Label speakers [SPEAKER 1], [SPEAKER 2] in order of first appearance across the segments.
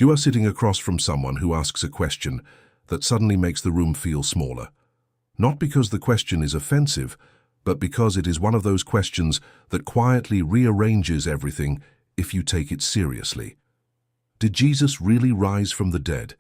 [SPEAKER 1] You are sitting across from someone who asks a question that suddenly makes the room feel smaller. Not because the question is offensive, but because it is one of those questions that quietly rearranges everything if you take it seriously. Did Jesus really rise from the dead?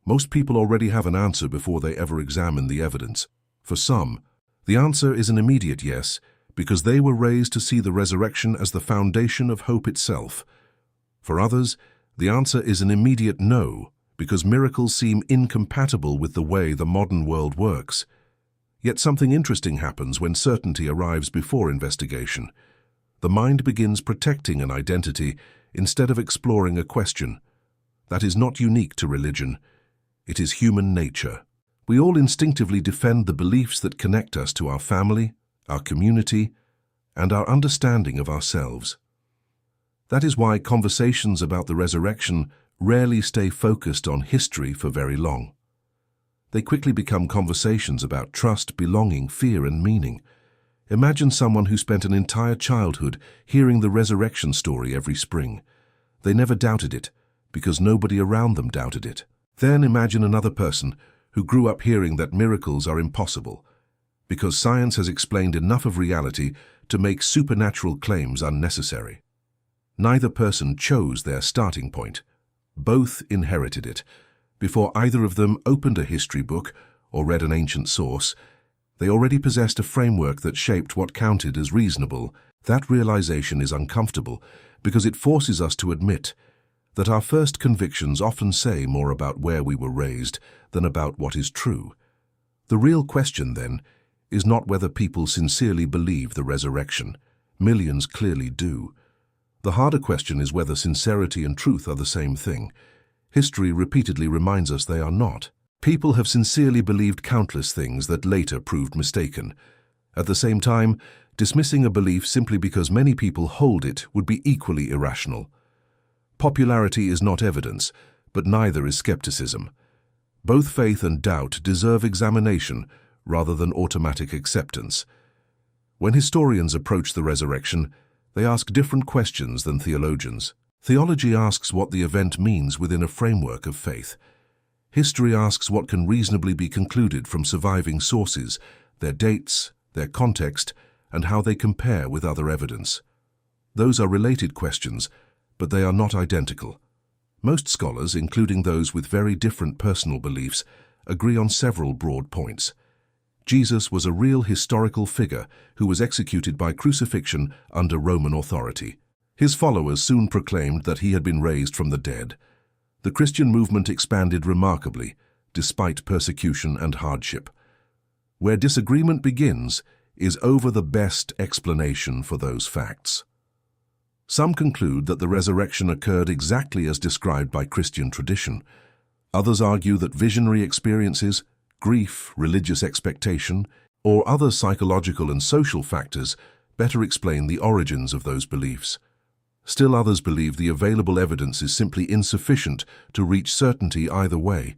[SPEAKER 1] Most people already have an answer before they ever examine the evidence. For some, the answer is an immediate yes, because they were raised to see the resurrection as the foundation of hope itself. For others, the answer is an immediate no, because miracles seem incompatible with the way the modern world works. Yet something interesting happens when certainty arrives before investigation. The mind begins protecting an identity instead of exploring a question. That is not unique to religion. It is human nature. We all instinctively defend the beliefs that connect us to our family, our community, and our understanding of ourselves. That is why conversations about the resurrection rarely stay focused on history for very long. They quickly become conversations about trust, belonging, fear, and meaning. Imagine someone who spent an entire childhood hearing the resurrection story every spring. They never doubted it, because nobody around them doubted it. Then imagine another person who grew up hearing that miracles are impossible, because science has explained enough of reality to make supernatural claims unnecessary. Neither person chose their starting point. Both inherited it. Before either of them opened a history book or read an ancient source, they already possessed a framework that shaped what counted as reasonable. That realization is uncomfortable because it forces us to admit that our first convictions often say more about where we were raised than about what is true. The real question, then, is not whether people sincerely believe the resurrection. Millions clearly do. The harder question is whether sincerity and truth are the same thing. History repeatedly reminds us they are not. People have sincerely believed countless things that later proved mistaken. At the same time, dismissing a belief simply because many people hold it would be equally irrational. Popularity is not evidence, but neither is skepticism. Both faith and doubt deserve examination rather than automatic acceptance. When historians approach the resurrection, they ask different questions than theologians. Theology asks what the event means within a framework of faith. History asks what can reasonably be concluded from surviving sources, their dates, their context, and how they compare with other evidence. Those are related questions, but they are not identical. Most scholars, including those with very different personal beliefs, agree on several broad points. Jesus was a real historical figure who was executed by crucifixion under Roman authority. His followers soon proclaimed that he had been raised from the dead. The Christian movement expanded remarkably, despite persecution and hardship. Where disagreement begins is over the best explanation for those facts. Some conclude that the resurrection occurred exactly as described by Christian tradition. Others argue that visionary experiences, grief, religious expectation, or other psychological and social factors better explain the origins of those beliefs. Still others believe the available evidence is simply insufficient to reach certainty either way.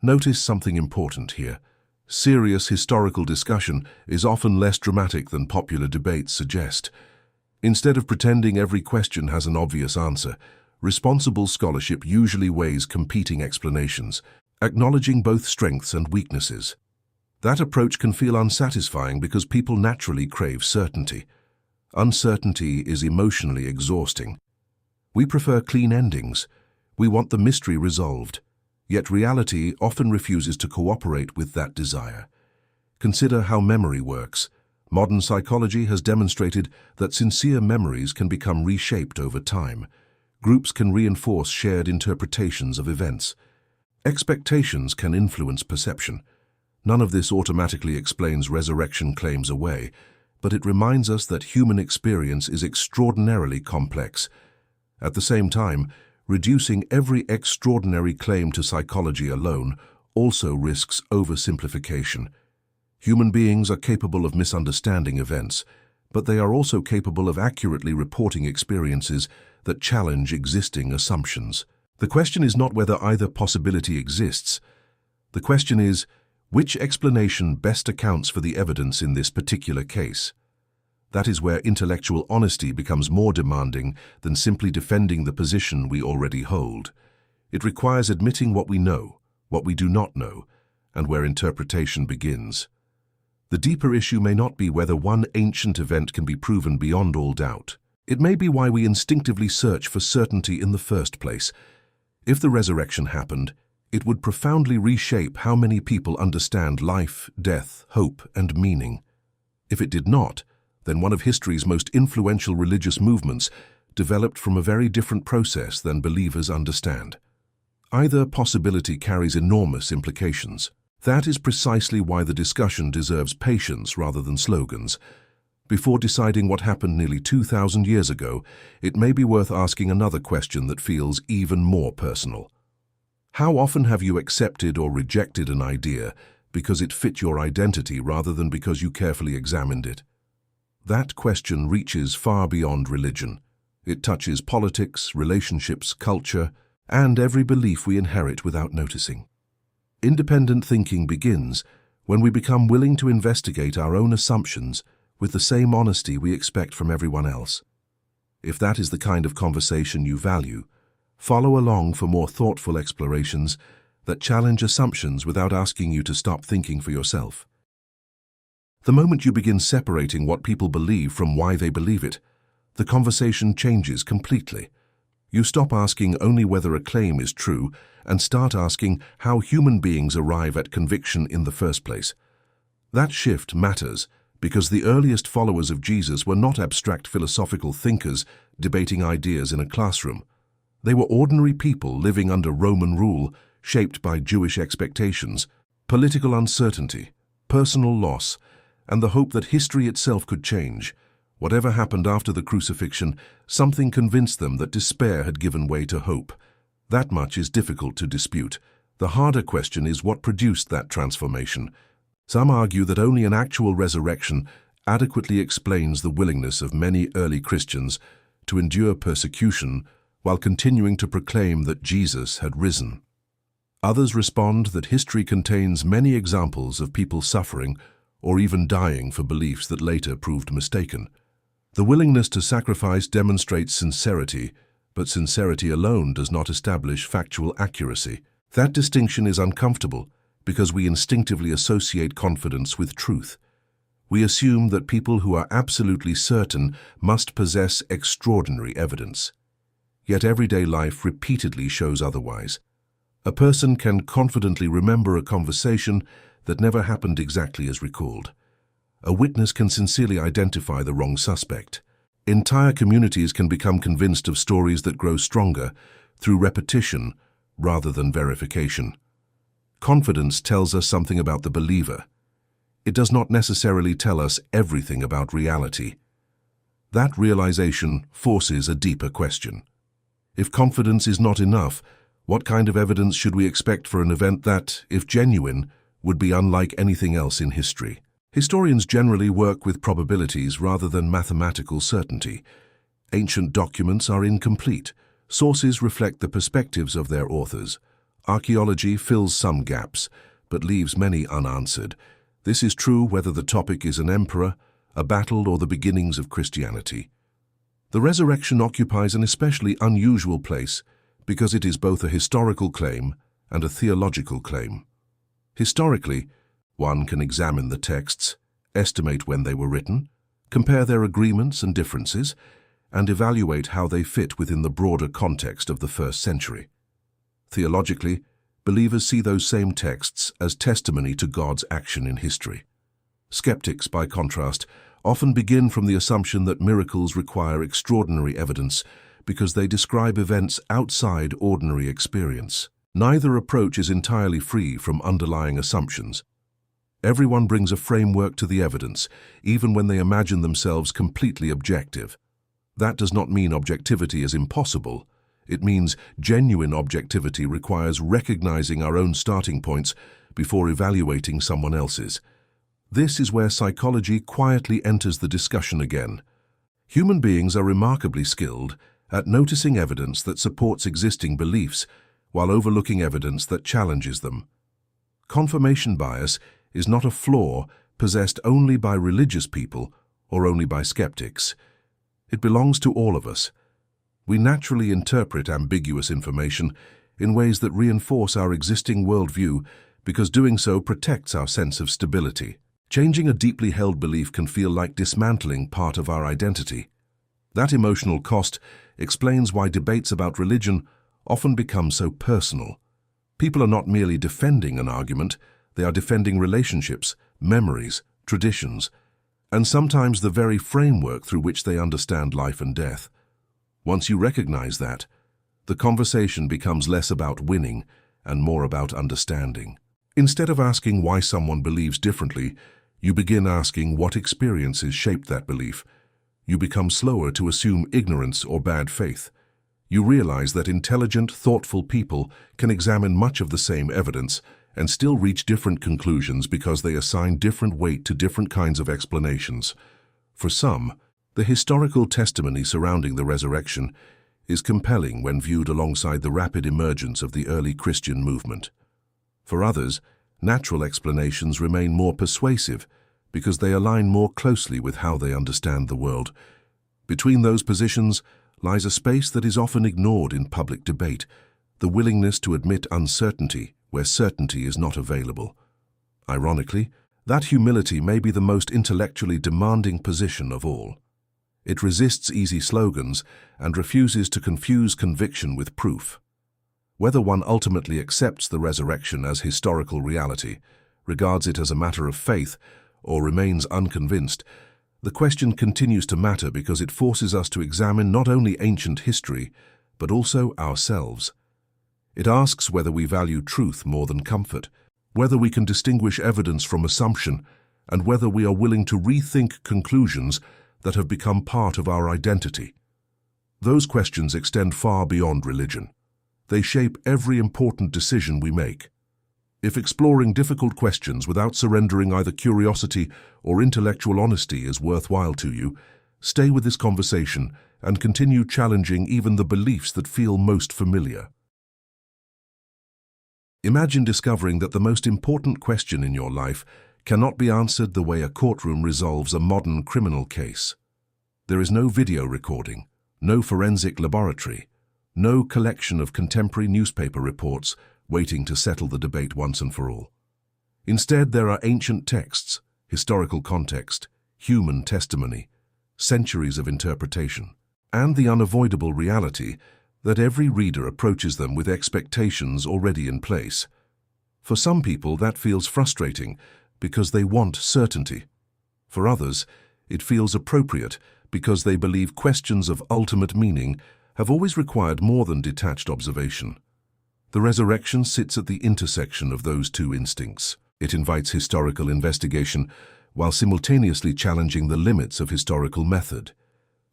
[SPEAKER 1] Notice something important here. Serious historical discussion is often less dramatic than popular debates suggest. Instead of pretending every question has an obvious answer, responsible scholarship usually weighs competing explanations, acknowledging both strengths and weaknesses. That approach can feel unsatisfying because people naturally crave certainty. Uncertainty is emotionally exhausting. We prefer clean endings. We want the mystery resolved. Yet reality often refuses to cooperate with that desire. Consider how memory works. Modern psychology has demonstrated that sincere memories can become reshaped over time. Groups can reinforce shared interpretations of events. Expectations can influence perception. None of this automatically explains resurrection claims away, but it reminds us that human experience is extraordinarily complex. At the same time, reducing every extraordinary claim to psychology alone also risks oversimplification. Human beings are capable of misunderstanding events, but they are also capable of accurately reporting experiences that challenge existing assumptions. The question is not whether either possibility exists. The question is, which explanation best accounts for the evidence in this particular case? That is where intellectual honesty becomes more demanding than simply defending the position we already hold. It requires admitting what we know, what we do not know, and where interpretation begins. The deeper issue may not be whether one ancient event can be proven beyond all doubt. It may be why we instinctively search for certainty in the first place. If the resurrection happened, it would profoundly reshape how many people understand life, death, hope, and meaning. If it did not, then one of history's most influential religious movements developed from a very different process than believers understand. Either possibility carries enormous implications. That is precisely why the discussion deserves patience rather than slogans. Before deciding what happened nearly 2,000 years ago, it may be worth asking another question that feels even more personal. How often have you accepted or rejected an idea because it fit your identity rather than because you carefully examined it? That question reaches far beyond religion. It touches politics, relationships, culture, and every belief we inherit without noticing. Independent thinking begins when we become willing to investigate our own assumptions with the same honesty we expect from everyone else. If that is the kind of conversation you value, follow along for more thoughtful explorations that challenge assumptions without asking you to stop thinking for yourself. The moment you begin separating what people believe from why they believe it, the conversation changes completely. You stop asking only whether a claim is true and start asking how human beings arrive at conviction in the first place. That shift matters because the earliest followers of Jesus were not abstract philosophical thinkers debating ideas in a classroom. They were ordinary people living under Roman rule, shaped by Jewish expectations, political uncertainty, personal loss, and the hope that history itself could change. Whatever happened after the crucifixion, something convinced them that despair had given way to hope. That much is difficult to dispute. The harder question is what produced that transformation. Some argue that only an actual resurrection adequately explains the willingness of many early Christians to endure persecution while continuing to proclaim that Jesus had risen. Others respond that history contains many examples of people suffering or even dying for beliefs that later proved mistaken. The willingness to sacrifice demonstrates sincerity, but sincerity alone does not establish factual accuracy. That distinction is uncomfortable because we instinctively associate confidence with truth. We assume that people who are absolutely certain must possess extraordinary evidence. Yet everyday life repeatedly shows otherwise. A person can confidently remember a conversation that never happened exactly as recalled. A witness can sincerely identify the wrong suspect. Entire communities can become convinced of stories that grow stronger through repetition rather than verification. Confidence tells us something about the believer. It does not necessarily tell us everything about reality. That realization forces a deeper question. If confidence is not enough, what kind of evidence should we expect for an event that, if genuine, would be unlike anything else in history? Historians generally work with probabilities rather than mathematical certainty. Ancient documents are incomplete. Sources reflect the perspectives of their authors. Archaeology fills some gaps, but leaves many unanswered. This is true whether the topic is an emperor, a battle, or the beginnings of Christianity. The resurrection occupies an especially unusual place because it is both a historical claim and a theological claim. Historically, one can examine the texts, estimate when they were written, compare their agreements and differences, and evaluate how they fit within the broader context of the first century. Theologically, believers see those same texts as testimony to God's action in history. Skeptics, by contrast, often begin from the assumption that miracles require extraordinary evidence because they describe events outside ordinary experience. Neither approach is entirely free from underlying assumptions. Everyone brings a framework to the evidence, even when they imagine themselves completely objective. That does not mean objectivity is impossible. It means genuine objectivity requires recognizing our own starting points before evaluating someone else's. This is where psychology quietly enters the discussion again. Human beings are remarkably skilled at noticing evidence that supports existing beliefs while overlooking evidence that challenges them. Confirmation bias is not a flaw possessed only by religious people or only by skeptics. It belongs to all of us. We naturally interpret ambiguous information, in ways that reinforce our existing worldview because doing so protects our sense of stability. Changing a deeply held belief can feel like dismantling part of our identity. That emotional cost explains why debates about religion often become so personal. People are not merely defending an argument, they are defending relationships, memories, traditions, and sometimes the very framework through which they understand life and death. Once you recognize that, the conversation becomes less about winning and more about understanding. Instead of asking why someone believes differently, you begin asking what experiences shaped that belief. You become slower to assume ignorance or bad faith. You realize that intelligent, thoughtful people can examine much of the same evidence and still reach different conclusions because they assign different weight to different kinds of explanations. For some, the historical testimony surrounding the resurrection is compelling when viewed alongside the rapid emergence of the early Christian movement. For others, natural explanations remain more persuasive because they align more closely with how they understand the world. Between those positions lies a space that is often ignored in public debate, the willingness to admit uncertainty where certainty is not available. Ironically, that humility may be the most intellectually demanding position of all. It resists easy slogans and refuses to confuse conviction with proof. Whether one ultimately accepts the resurrection as historical reality, regards it as a matter of faith, or remains unconvinced, the question continues to matter because it forces us to examine not only ancient history, but also ourselves. It asks whether we value truth more than comfort, whether we can distinguish evidence from assumption, and whether we are willing to rethink conclusions that have become part of our identity. Those questions extend far beyond religion. They shape every important decision we make. If exploring difficult questions without surrendering either curiosity or intellectual honesty is worthwhile to you, stay with this conversation and continue challenging even the beliefs that feel most familiar. Imagine discovering that the most important question in your life cannot be answered the way a courtroom resolves a modern criminal case. There is no video recording, no forensic laboratory, no collection of contemporary newspaper reports waiting to settle the debate once and for all. Instead, there are ancient texts, historical context, human testimony, centuries of interpretation, and the unavoidable reality that every reader approaches them with expectations already in place. For some people, that feels frustrating because they want certainty. For others, it feels appropriate because they believe questions of ultimate meaning have always required more than detached observation. The resurrection sits at the intersection of those two instincts. It invites historical investigation while simultaneously challenging the limits of historical method.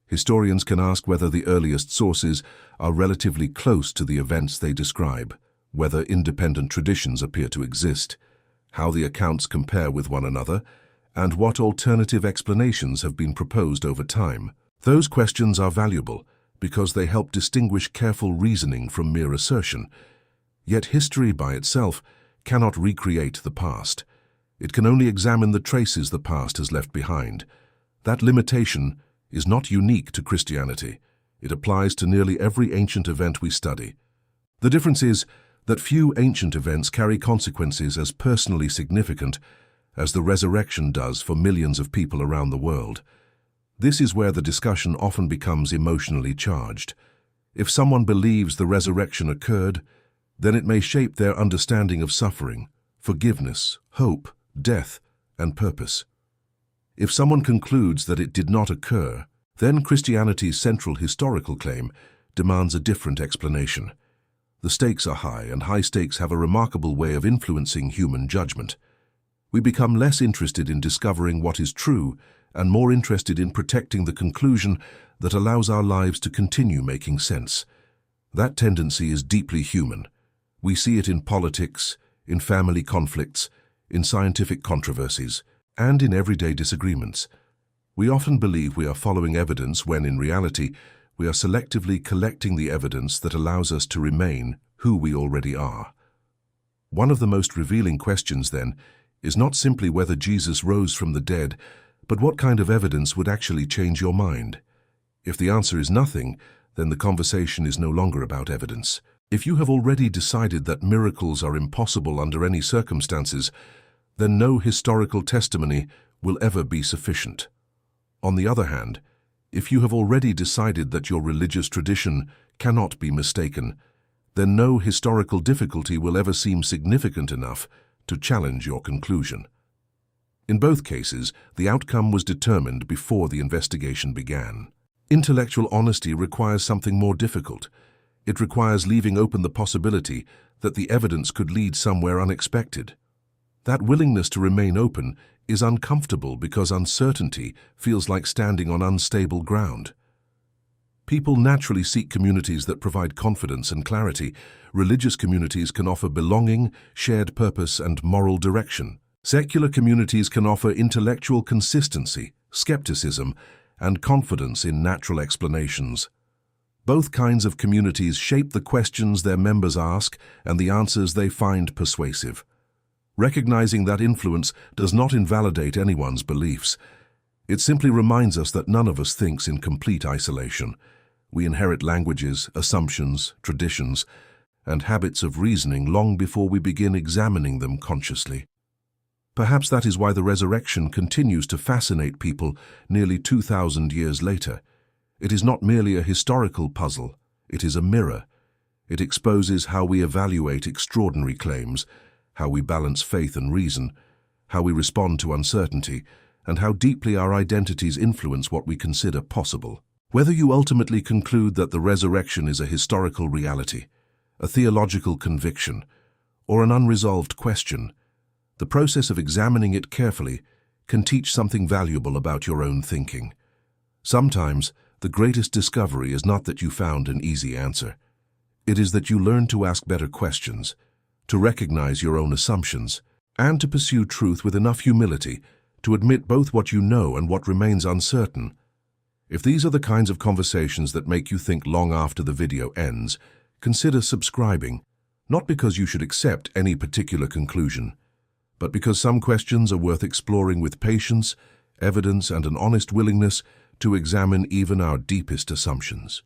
[SPEAKER 1] Historians can ask whether the earliest sources are relatively close to the events they describe, whether independent traditions appear to exist, how the accounts compare with one another, and what alternative explanations have been proposed over time. Those questions are valuable because they help distinguish careful reasoning from mere assertion. Yet history by itself cannot recreate the past. It can only examine the traces the past has left behind. That limitation is not unique to Christianity. It applies to nearly every ancient event we study. The difference is that few ancient events carry consequences as personally significant as the resurrection does for millions of people around the world. This is where the discussion often becomes emotionally charged. If someone believes the resurrection occurred, then it may shape their understanding of suffering, forgiveness, hope, death, and purpose. If someone concludes that it did not occur, then Christianity's central historical claim demands a different explanation. The stakes are high, and high stakes have a remarkable way of influencing human judgment. We become less interested in discovering what is true and more interested in protecting the conclusion that allows our lives to continue making sense. That tendency is deeply human. We see it in politics, in family conflicts, in scientific controversies, and in everyday disagreements. We often believe we are following evidence when, in reality, we are selectively collecting the evidence that allows us to remain who we already are. One of the most revealing questions, then, is not simply whether Jesus rose from the dead, but what kind of evidence would actually change your mind. If the answer is nothing, then the conversation is no longer about evidence. If you have already decided that miracles are impossible under any circumstances, then no historical testimony will ever be sufficient. On the other hand, if you have already decided that your religious tradition cannot be mistaken, then no historical difficulty will ever seem significant enough to challenge your conclusion. In both cases, the outcome was determined before the investigation began. Intellectual honesty requires something more difficult. It requires leaving open the possibility that the evidence could lead somewhere unexpected. That willingness to remain open is uncomfortable because uncertainty feels like standing on unstable ground. People naturally seek communities that provide confidence and clarity. Religious communities can offer belonging, shared purpose, and moral direction. Secular communities can offer intellectual consistency, skepticism, and confidence in natural explanations. Both kinds of communities shape the questions their members ask and the answers they find persuasive. Recognizing that influence does not invalidate anyone's beliefs. It simply reminds us that none of us thinks in complete isolation. We inherit languages, assumptions, traditions, and habits of reasoning long before we begin examining them consciously. Perhaps that is why the resurrection continues to fascinate people nearly 2,000 years later. It is not merely a historical puzzle, it is a mirror. It exposes how we evaluate extraordinary claims, how we balance faith and reason, how we respond to uncertainty, and how deeply our identities influence what we consider possible. Whether you ultimately conclude that the resurrection is a historical reality, a theological conviction, or an unresolved question, the process of examining it carefully can teach something valuable about your own thinking. Sometimes, the greatest discovery is not that you found an easy answer. It is that you learned to ask better questions, to recognize your own assumptions, and to pursue truth with enough humility to admit both what you know and what remains uncertain. If these are the kinds of conversations that make you think long after the video ends, consider subscribing, not because you should accept any particular conclusion, but because some questions are worth exploring with patience, evidence, and an honest willingness to examine even our deepest assumptions.